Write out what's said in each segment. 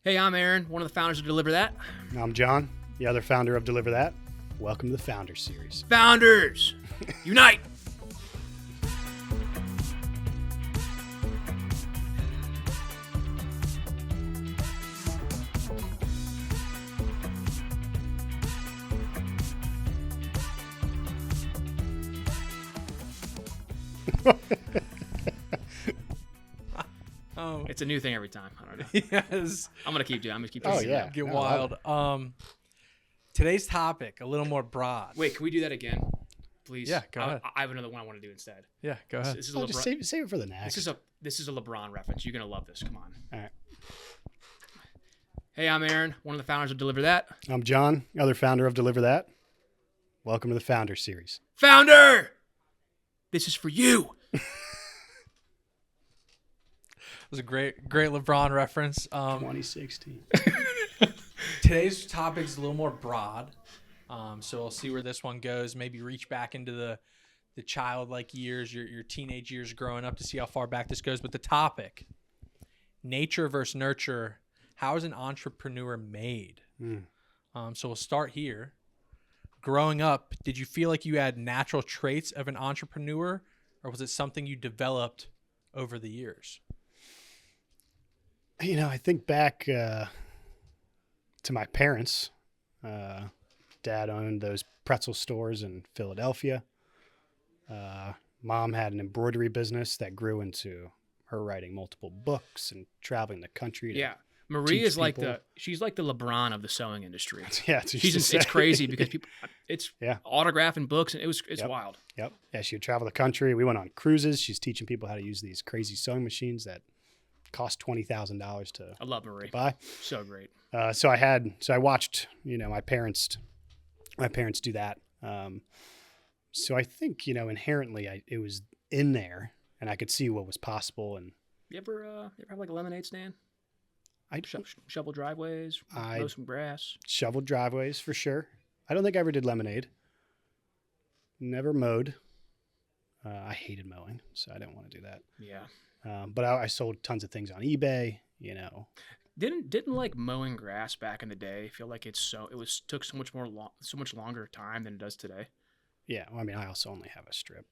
Hey, I'm Aaron, one of the founders of Deliver That. I'm John, the other founder of Deliver That. Welcome to the Founders Series. Founders, unite! It's a new thing every time. I don't know. Yes. I'm gonna keep doing. I'm gonna keep. Oh, doing yeah. it. Get No, wild. Today's topic, a little more broad. Wait, can we do that again, please? Yeah, go ahead. I have another one I want to do instead. Yeah, go ahead. This is Oh, just LeBron. save it for the next. This is a LeBron reference. You're gonna love this. Come on. All right. Hey, I'm Aaron, one of the founders of Deliver That. I'm John, the other founder of Deliver That. Welcome to the Founders Series. Founder, this is for you. It was a great LeBron reference. 2016. Today's topic is a little more broad, so we'll see where this one goes. Maybe reach back into the childlike years, your teenage years growing up to see how far back this goes. But the topic, nature versus nurture, how is an entrepreneur made? So we'll start here. Growing up, did you feel like you had natural traits of an entrepreneur, or was it something you developed over the years? You know, I think back to my parents. Dad owned those pretzel stores in Philadelphia. Mom had an embroidery business that grew into her writing multiple books and traveling the country. Yeah, Marie teach is like people. she's like the LeBron of the sewing industry. Yeah, it's, It's crazy because people, it's Yeah. autographing books and it's Yep. wild. Yep. Yeah, she would travel the country. We went on cruises. She's teaching people how to use these crazy sewing machines that cost $20,000 to I love Marie. buy. So great. So I watched, my parents do that. So I think, inherently it was in there and I could see what was possible. And You ever have like a lemonade stand? I Shovel driveways, mow some grass. shoveled driveways for sure. I don't think I ever did lemonade. Never mowed. I hated mowing, so I didn't want to do that. Yeah. But I sold tons of things on eBay, Didn't like mowing grass back in the day feel like took so much longer time than it does today. Yeah. Well, I mean, I also only have a strip.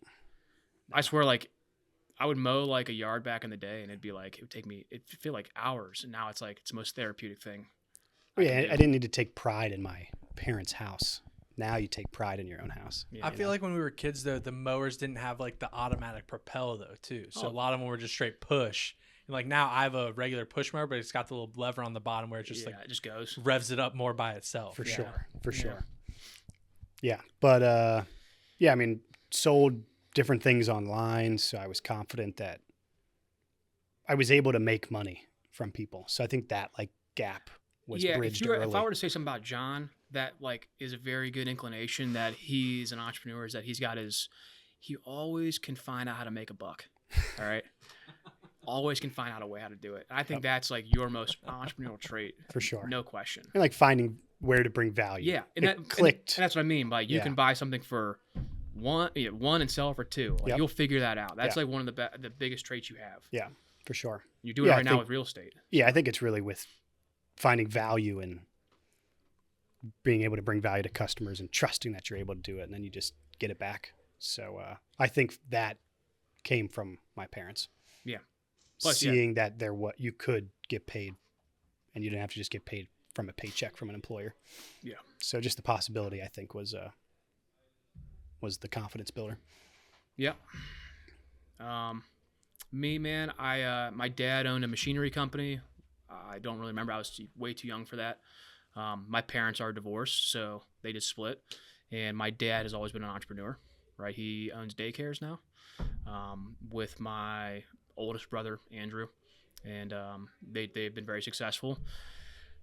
I swear, like I would mow like a yard back in the day, and it'd feel like hours, and now it's like it's the most therapeutic thing. Well, yeah, I didn't need to take pride in my parents' house. Now you take pride in your own house. Yeah. I feel like when we were kids, though, the mowers didn't have like the automatic propel, though, too. So a lot of them were just straight push. And like now I have a regular push mower, but it's got the little lever on the bottom where it just it just goes. revs it up more by itself. For Yeah. sure. Yeah. But, I mean, sold different things online. So I was confident that I was able to make money from people. So I think that like gap was bridged early. If I were to say something about John, that like is a very good inclination that he's an entrepreneur, is that he always can find out how to make a buck. All right. Always can find out a way how to do it. I think that's like your most entrepreneurial trait. For sure. No question. And like finding where to bring value. Yeah. It clicked. And that's what I mean. Like you Yeah. can buy something for one and sell it for two. Like Yep. you'll figure that out. That's Yeah. like one of the biggest traits you have. Yeah, for sure. You're doing Yeah, it I right now think- with real estate. Yeah, I think it's really with finding value and being able to bring value to customers and trusting that you're able to do it, and then you just get it back. So I think that came from my parents. Yeah. Plus, yeah. Seeing that you could get paid, and you didn't have to just get paid from a paycheck from an employer. Yeah. So just the possibility, I think, was the confidence builder. Yeah. Me, man, my dad owned a machinery company. I don't really remember. I was way too young for that. My parents are divorced, so they just split. And my dad has always been an entrepreneur, right? He owns daycares now with my oldest brother, Andrew. And they've been very successful.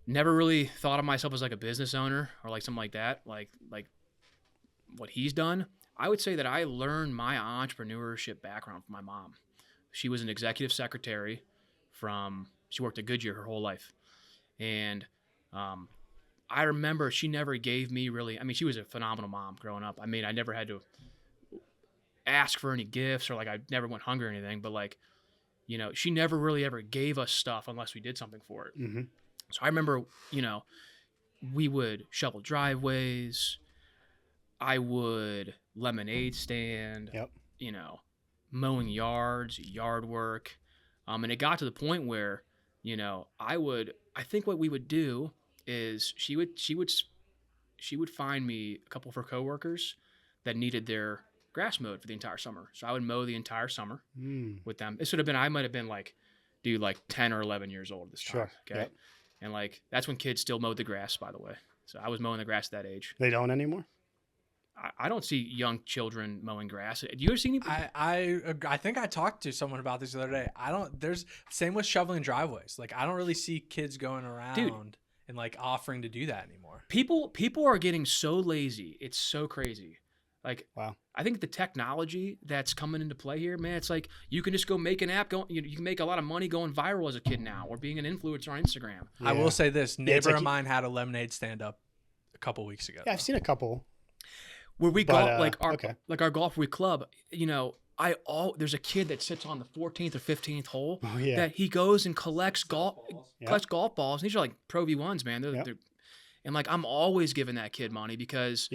Never really thought of myself as like a business owner or like something like that, like what he's done. I would say that I learned my entrepreneurship background from my mom. She was an executive secretary she worked at Goodyear her whole life. And I remember she never gave me really, I mean, she was a phenomenal mom growing up. I mean, I never had to ask for any gifts or like I never went hungry or anything, but like, she never really ever gave us stuff unless we did something for it. Mm-hmm. So I remember, we would shovel driveways. I would lemonade stand, Yep. Mowing yards, yard work. And it got to the point where, I think what we would do is she would find me a couple of her coworkers that needed their grass mowed for the entire summer. So I would mow the entire summer with them. This would have been, I might have been like 10 or 11 years old this time. Sure. Okay. Yep. And that's when kids still mowed the grass, by the way. So I was mowing the grass at that age. They don't anymore? I don't see young children mowing grass. Do you ever see anybody? I think I talked to someone about this the other day. Same with shoveling driveways. Like, I don't really see kids going around and like offering to do that anymore. People are getting so lazy. It's so crazy. Like, wow. I think the technology that's coming into play here, man, it's like you can just go make an app. You can make a lot of money going viral as a kid now, or being an influencer on Instagram. Yeah. I will say this: neighbor of mine had a lemonade stand up a couple weeks ago. Yeah, I've seen a couple. Where we golf, our golf week club, there's a kid that sits on the 14th or 15th hole that he goes and collects golf balls. And these are like Pro V1s, man. And like, I'm always giving that kid money because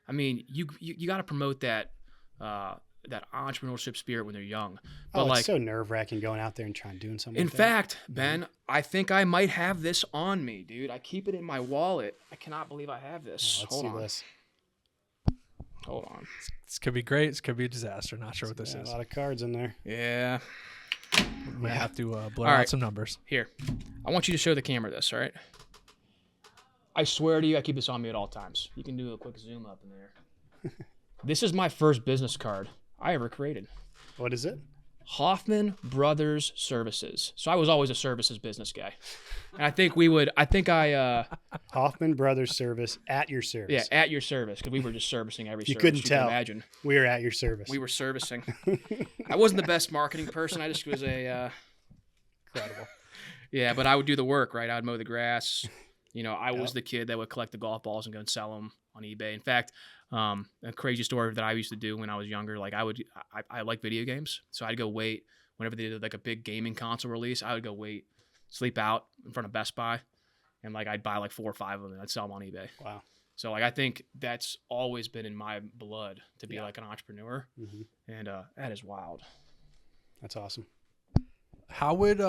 I mean, you got to promote that entrepreneurship spirit when they're young. But it's so nerve-wracking going out there and trying doing something. In fact, Ben, I think I might have this on me, dude. I keep it in my wallet. I cannot believe I have this. Let's see this. Hold on. This could be great. This could be a disaster. Not sure what this is. A lot of cards in there. Yeah. We might have to blur out some numbers. Here. I want you to show the camera this, all right? I swear to you, I keep this on me at all times. You can do a quick zoom up in there. This is my first business card I ever created. What is it? Hoffman Brothers Services. So I was always a services business guy. And Hoffman Brothers Service, at your service. Yeah, at your service, because we were just servicing every you service couldn't you tell. could imagine. We were at your service. We were servicing. I wasn't the best marketing person. I just was incredible. Yeah, but I would do the work, right? I would mow the grass. I was the kid that would collect the golf balls and go and sell them on eBay. In fact, a crazy story that I used to do when I was younger, like I like video games. So I'd go wait whenever they did like a big gaming console release. I would go wait, sleep out in front of Best Buy, and like I'd buy like 4 or 5 of them and I'd sell them on eBay. Wow. So like I think that's always been in my blood to be like an entrepreneur, and that is wild. That's awesome. How would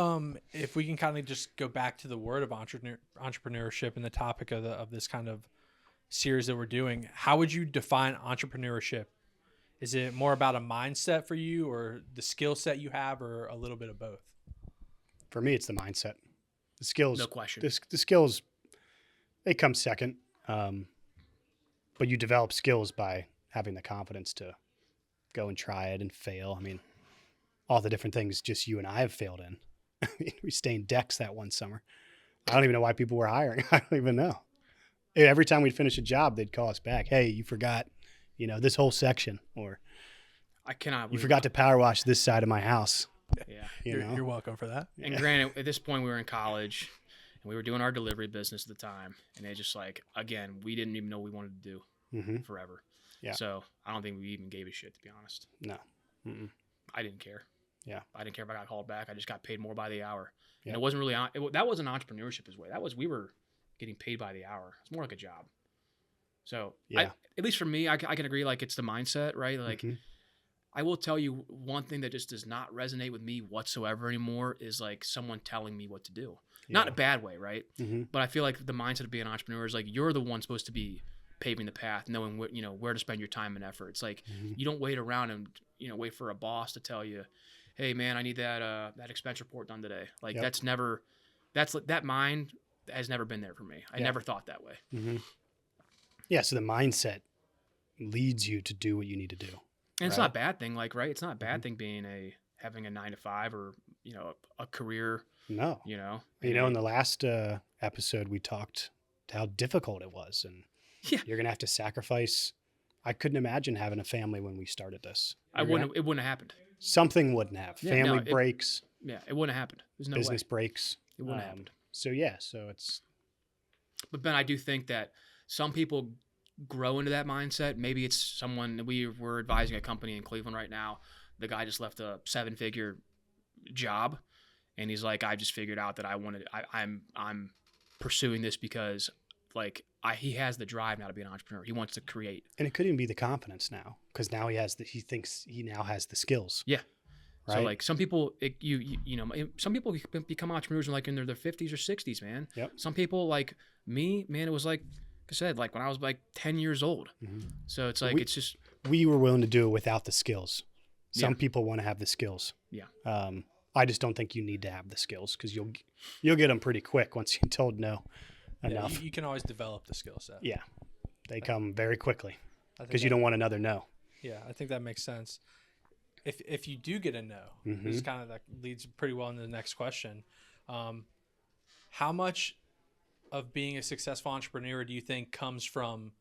if we can kind of just go back to the word of entrepreneurship and the topic of this kind of series that we're doing, how would you define entrepreneurship? Is it more about a mindset for you, or the skill set you have, or a little bit of both? For me, it's the mindset. The skills, No question. The skills, they come second, but you develop skills by having the confidence to go and try it and fail. I mean, all the different things just you and I have failed in. I mean, we stained decks that one summer. I don't even know why people were hiring. I don't even know. Every time we'd finish a job, they'd call us back. Hey, you forgot, this whole section, or I cannot. You forgot to power wash this side of my house. Yeah, you're welcome for that. And granted, at this point, we were in college, and we were doing our delivery business at the time, and they just like, again, we didn't even know what we wanted to do forever. Yeah. So I don't think we even gave a shit, to be honest. No. Mm-mm. I didn't care. Yeah. I didn't care if I got called back. I just got paid more by the hour. Yeah. And it wasn't really that wasn't entrepreneurship as way. We were getting paid by the hour. It's more like a job. So at least for me, I can agree. Like, it's the mindset, right? Like, I will tell you one thing that just does not resonate with me whatsoever anymore is like someone telling me what to do. Yeah. Not in a bad way, right? But I feel like the mindset of being an entrepreneur is like, you're the one supposed to be paving the path, knowing what, where to spend your time and effort. It's like, you don't wait around and, wait for a boss to tell you, hey man, I need that expense report done today. Like that mind has never been there for me. I never thought that way. Yeah. So the mindset leads you to do what you need to do. And it's not a bad thing. Like, right. It's not a bad thing having a 9-to-5 or, a career. No. In the last episode, we talked how difficult it was, and you're going to have to sacrifice. I couldn't imagine having a family when we started this. It wouldn't have happened. Something wouldn't have. Family breaks. It wouldn't have happened. There's no business breaks. It wouldn't have happened. So it's. But Ben, I do think that some people grow into that mindset. Maybe it's someone we're advising a company in Cleveland right now. The guy just left a 7-figure job, and he's like, I just figured out that I'm pursuing this because like he has the drive now to be an entrepreneur. He wants to create. And it could even be the confidence now, because now he thinks he now has the skills. Yeah. Right? So like some people, some people become entrepreneurs in their 50s or 60s, man. Yep. Some people like me, man, it was like I said, like when I was like 10 years old. Mm-hmm. So it's like, it's just. We were willing to do it without the skills. Some Yeah. people want to have the skills. Yeah. I just don't think you need to have the skills, because you'll get them pretty quick once you're told no enough. Yeah, you can always develop the skill set. Yeah. They come very quickly I think because you don't want another no. Yeah, I think that makes sense. If you do get a no, Mm-hmm. this kind of that leads pretty well into the next question. How much of being a successful entrepreneur do you think comes from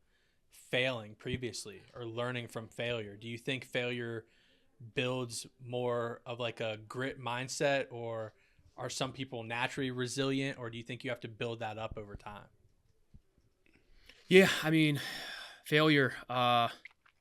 failing previously or learning from failure? Do you think failure builds more of like a grit mindset, or are some people naturally resilient, or do you think you have to build that up over time? Yeah. I mean, failure,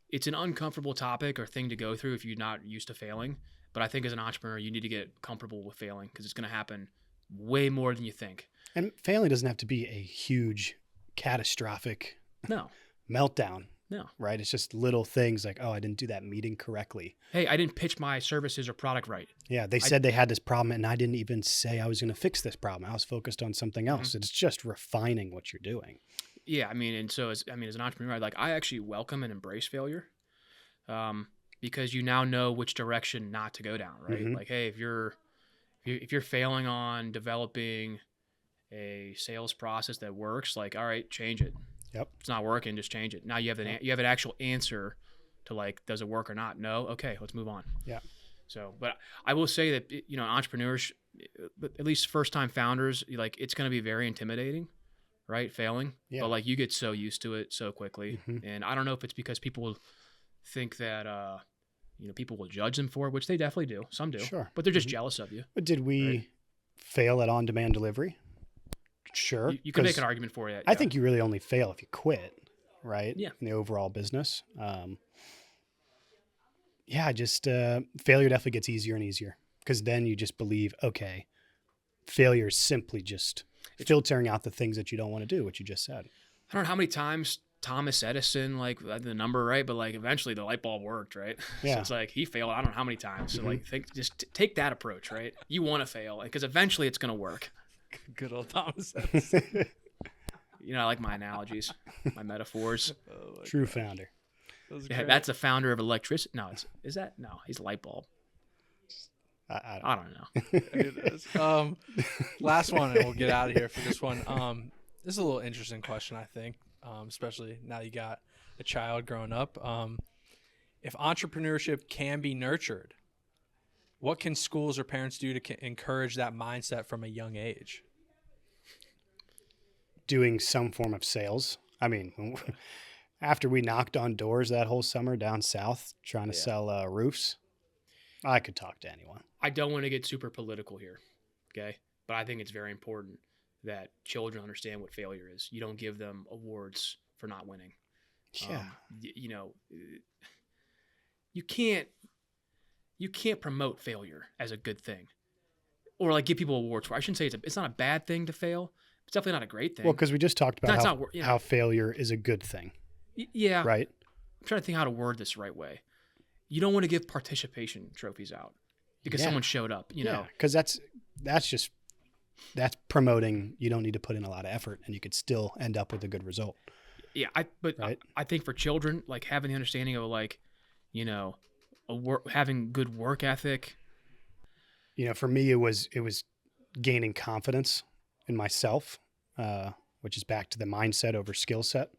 it's an uncomfortable topic or thing to go through if you're not used to failing. But I think as an entrepreneur, you need to get comfortable with failing, because it's going to happen way more than you think. And failing doesn't have to be a huge, catastrophic No. meltdown, No. right? It's just little things like, oh, I didn't do that meeting correctly. Hey, I didn't pitch my services or product right. Yeah, they said they had this problem, and I didn't even say I was going to fix this problem. I was focused on something else. Mm-hmm. It's just refining what you're doing. Yeah, I mean, and so as an entrepreneur, I actually welcome and embrace failure, because you now know which direction not to go down, right? Mhm. Like, hey, if you're failing on developing a sales process that works, like, all right, change it. Yep. It's not working, just change it. Now you have an actual answer to like, does it work or not? No, okay, let's move on. Yeah. So, but I will say that entrepreneurs, at least first time founders, like it's going to be very intimidating. Right? Failing. Yeah. But like you get so used to it so quickly. Mm-hmm. And I don't know if it's because people will think that, people will judge them for it, which they definitely do. Some do. Sure. But they're just Mhm. jealous of you. But did we Right. fail at on-demand delivery? Sure. You can make 'cause an argument for it. I think you really only fail if you quit, right? Yeah. In the overall business. Failure definitely gets easier and easier, because then you just believe, okay, failure is simply just filtering out the things that you don't want to do, what you just said. I don't know how many times Thomas Edison, like the number, right? But like eventually the light bulb worked, right? Yeah. So it's like he failed. I don't know how many times. So Mhm. like take that approach, right? You want to fail because eventually it's going to work. Good old Thomas. I like my analogies, my metaphors. True founder. Yeah, that's a founder of electricity. No, no, he's a light bulb. I don't know. It is. Last one, and we'll get out of here for this one. This is a little interesting question, I think, especially now you got a child growing up. If entrepreneurship can be nurtured, what can schools or parents do to encourage that mindset from a young age? Doing some form of sales. I mean, after we knocked on doors that whole summer down south trying to sell roofs, I could talk to anyone. I don't want to get super political here, okay? But I think it's very important that children understand what failure is. You don't give them awards for not winning. Yeah. You can't promote failure as a good thing, or like give people awards for. I shouldn't say it's not a bad thing to fail. It's definitely not a great thing. Well, because we just talked about That's how, not, how failure is a good thing, yeah. right? I'm trying to think how to word this the right way. You don't want to give participation trophies out because someone showed up, know. Because that's promoting. You don't need to put in a lot of effort, and you could still end up with a good result. Yeah, Right? I think for children, like having the understanding of like, having good work ethic. For me, it was gaining confidence in myself, which is back to the mindset over skill set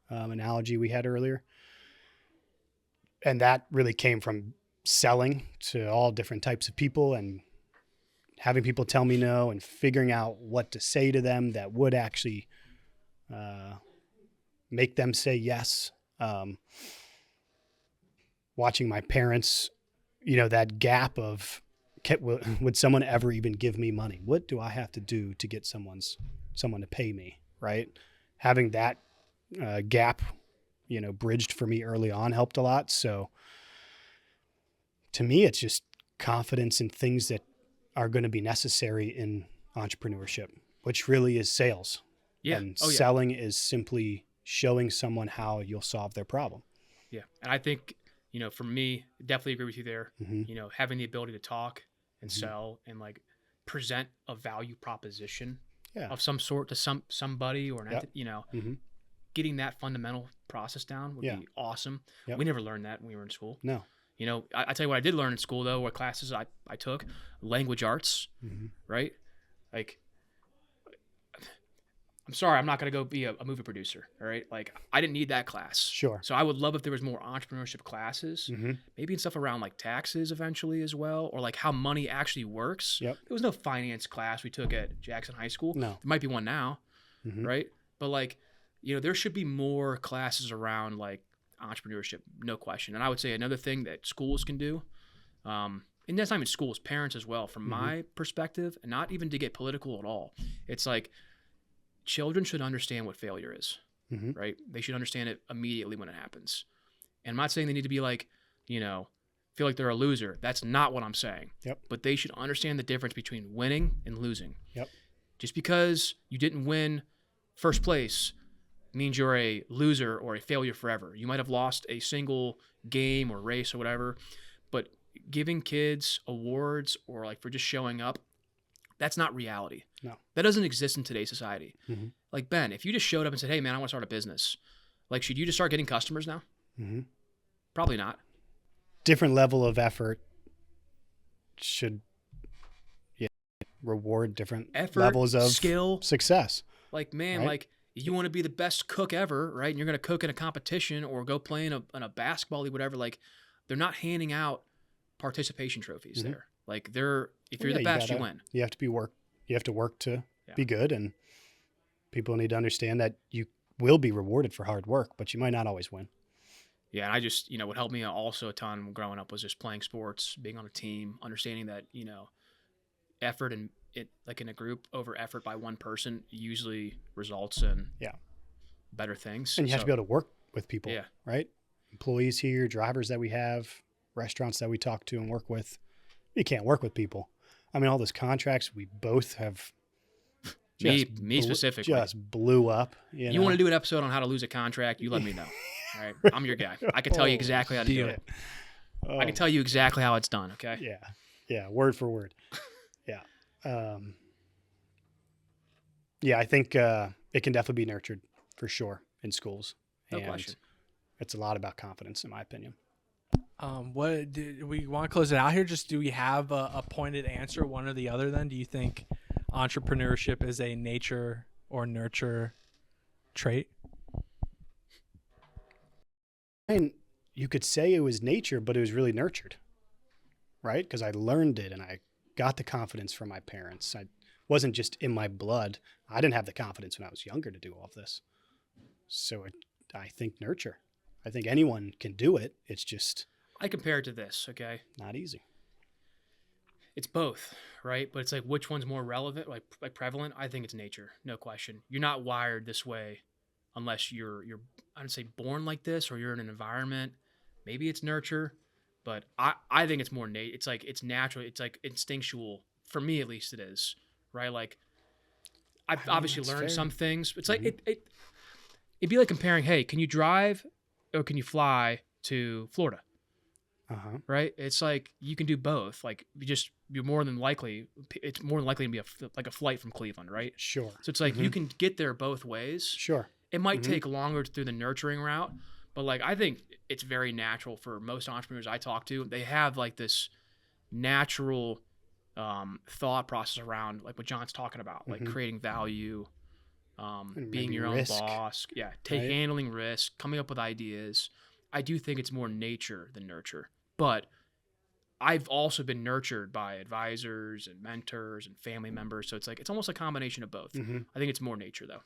analogy we had earlier. And that really came from selling to all different types of people and having people tell me no and figuring out what to say to them that would actually make them say yes. Watching my parents, that gap of, would someone ever even give me money? What do I have to do to get someone to pay me, right? Having that gap, bridged for me early on helped a lot. So to me, it's just confidence in things that are going to be necessary in entrepreneurship, which really is sales. Yeah. And Oh, yeah. selling is simply showing someone how you'll solve their problem. Yeah. And I think, for me, definitely agree with you there. Mm-hmm. Having the ability to talk and Mhm. sell and like present a value proposition Yeah. of some sort to somebody or an Yep. entity, Mm-hmm. getting that fundamental process down would Yeah. be awesome. Yep. We never learned that when we were in school. No. I tell you what I did learn in school though, what classes I took, language arts, Mm-hmm. right? Like, I'm sorry, I'm not going to go be a movie producer. All right. Like, I didn't need that class. Sure. So I would love if there was more entrepreneurship classes, Mm-hmm. maybe in stuff around like taxes eventually as well, or like how money actually works. Yep. There was no finance class we took at Jackson High School. No. There might be one now. Mm-hmm. Right. But like, there should be more classes around like entrepreneurship, no question. And I would say another thing that schools can do, and that's not even schools, parents as well, from Mhm. my perspective, and not even to get political at all. It's like children should understand what failure is, Mhm. right? They should understand it immediately when it happens. And I'm not saying they need to be like, feel like they're a loser. That's not what I'm saying. Yep. But they should understand the difference between winning and losing. Yep. Just because you didn't win first place means you're a loser or a failure forever. You might have lost a single game or race or whatever, but giving kids awards or like for just showing up, that's not reality. No. That doesn't exist in today's society. Mhm. Like, Ben, if you just showed up and said, hey man, I want to start a business, like, should you just start getting customers now? Mm-hmm. Probably not. Different level of effort should reward different Effort, levels of skill. success. Like, man, Right. like you want to be the best cook ever, right? And you're going to cook in a competition or go play in a basketball league, whatever. Like, they're not handing out participation trophies Mhm. there. Like, if Well, you're the yeah, best, you gotta- win. You have to You have to work to Yeah. be good, and people need to understand that you will be rewarded for hard work, but you might not always win. Yeah, and I just, what helped me also a ton growing up was just playing sports, being on a team, understanding that, effort and it like in a group over effort by one person usually results in Yeah. better things. And you have to be able to work with people, Yeah. right? Employees here, drivers that we have, restaurants that we talk to and work with. You can't work with people. I mean, all those contracts we both have me specifically. just blew up. You want to do an episode on how to lose a contract, you let me know. All right. I'm your guy. I can tell you exactly how to do Deal. it. I can tell you exactly how it's done, okay? Yeah. Yeah. Word for word. Yeah. Yeah. I think it can definitely be nurtured for sure in schools. No And question. it's a lot about confidence, in my opinion. What do we want to close it out here? Just do we have a pointed answer, one or the other? Then do you think entrepreneurship is a nature or nurture trait? I mean, you could say it was nature, but it was really nurtured, right? Because I learned it and I got the confidence from my parents. I wasn't just in my blood. I didn't have the confidence when I was younger to do all of this. So I think nurture. I think anyone can do it. It's just I compare it to this, okay? not easy. It's both, right? But it's like which one's more relevant, like prevalent? I think it's nature, no question. You're not wired this way unless you're I'd say born like this or you're in an environment. Maybe it's nurture, but I think it's more innate. It's like it's natural. It's like instinctual. For me, at least, it is, right? Like I've obviously that's learned fair. some things. It's like it'd be like comparing, hey, can you drive or can you fly to Florida? Uh-huh. Right? It's like you can do both. Like you're more than likely. It's more than likely to be a flight from Cleveland, right? Sure. So it's like you can get there both ways. Sure. It might take longer through the nurturing route, but like I think it's very natural for most entrepreneurs I talk to. They have like this natural thought process around like what John's talking about, like creating value, And being maybe your own risk, boss. Yeah, right? handling risk, coming up with ideas. I do think it's more nature than nurture, but I've also been nurtured by advisors and mentors and family members. So it's like it's almost a combination of both. Mhm. I think it's more nature though.